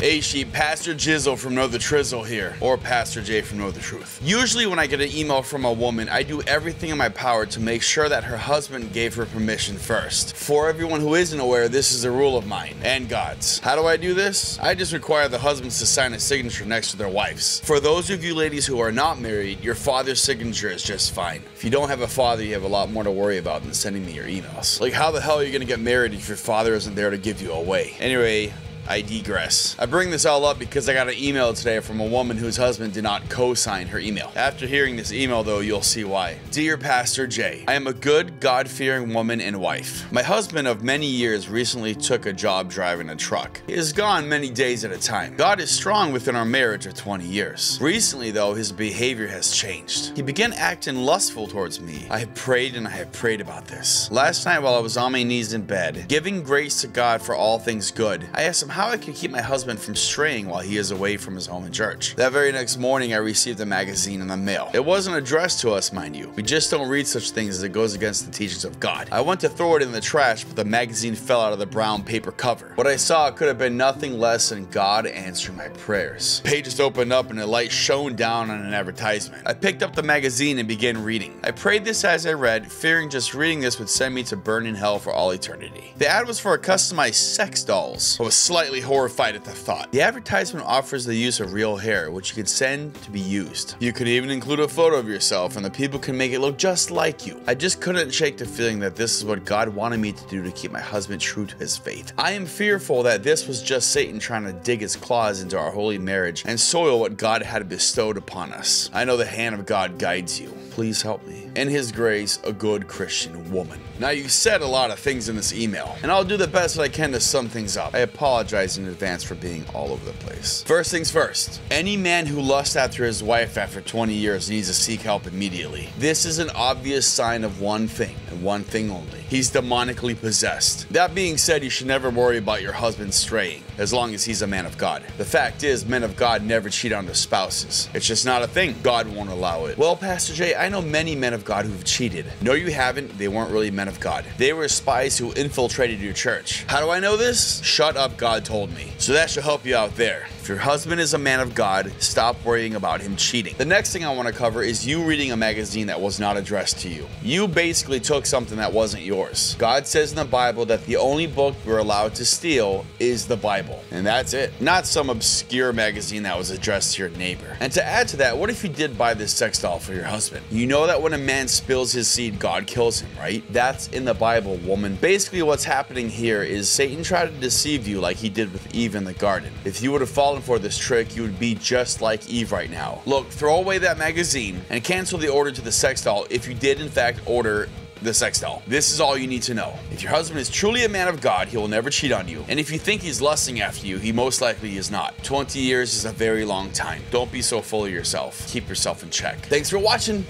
Hey sheep, Pastor Jizzle from Know The Trizzle here, or Pastor J from Know The Truth. Usually when I get an email from a woman, I do everything in my power to make sure that her husband gave her permission first. For everyone who isn't aware, this is a rule of mine, and God's. How do I do this? I just require the husbands to sign a signature next to their wives. For those of you ladies who are not married, your father's signature is just fine. If you don't have a father, you have a lot more to worry about than sending me your emails. Like, how the hell are you gonna get married if your father isn't there to give you away? Anyway, I digress. I bring this all up because I got an email today from a woman whose husband did not co-sign her email. After hearing this email though, you'll see why. Dear Pastor J, I am a good, God-fearing woman and wife. My husband of many years recently took a job driving a truck. He is gone many days at a time. God is strong within our marriage of 20 years. Recently though, his behavior has changed. He began acting lustful towards me. I have prayed and I have prayed about this. Last night while I was on my knees in bed, giving grace to God for all things good, I asked him how I can keep my husband from straying while he is away from his home and church. That very next morning, I received a magazine in the mail. It wasn't addressed to us, mind you. We just don't read such things as it goes against the teachings of God. I went to throw it in the trash, but the magazine fell out of the brown paper cover. What I saw could have been nothing less than God answering my prayers. The page just opened up and a light shone down on an advertisement. I picked up the magazine and began reading. I prayed this as I read, fearing just reading this would send me to burn in hell for all eternity. The ad was for customized sex dolls. I was slightly horrified at the thought. The advertisement offers the use of real hair, which you can send to be used. You could even include a photo of yourself and the people can make it look just like you. I just couldn't shake the feeling that this is what God wanted me to do to keep my husband true to his faith. I am fearful that this was just Satan trying to dig his claws into our holy marriage and soil what God had bestowed upon us. I know the hand of God guides you. Please help me. In his grace, a good Christian woman. Now you said a lot of things in this email, and I'll do the best that I can to sum things up. I apologize in advance for being all over the place. First things first, any man who lusts after his wife after 20 years needs to seek help immediately. This is an obvious sign of one thing, and one thing only. He's demonically possessed. That being said, you should never worry about your husband straying, as long as he's a man of God. The fact is, men of God never cheat on their spouses. It's just not a thing. God won't allow it. Well, Pastor J, I know many men of God who've cheated. No, you haven't. They weren't really men of God. They were spies who infiltrated your church. How do I know this? Shut up, God told me. So that should help you out there. If your husband is a man of God, stop worrying about him cheating. The next thing I want to cover is you reading a magazine that was not addressed to you. You basically took something that wasn't yours. God says in the Bible that the only book we're allowed to steal is the Bible. And that's it. Not some obscure magazine that was addressed to your neighbor. And to add to that, what if you did buy this sex doll for your husband? You know that when a man spills his seed, God kills him, right? That's in the Bible, woman. Basically what's happening here is Satan tried to deceive you like he did with Eve in the garden. If you would have fallen for this trick, you would be just like Eve right now. Look, throw away that magazine and cancel the order to the sex doll if you did in fact order the sex doll. This is all you need to know. If your husband is truly a man of God, he will never cheat on you. And if you think he's lusting after you, he most likely is not. 20 years is a very long time. Don't be so full of yourself. Keep yourself in check. Thanks for watching.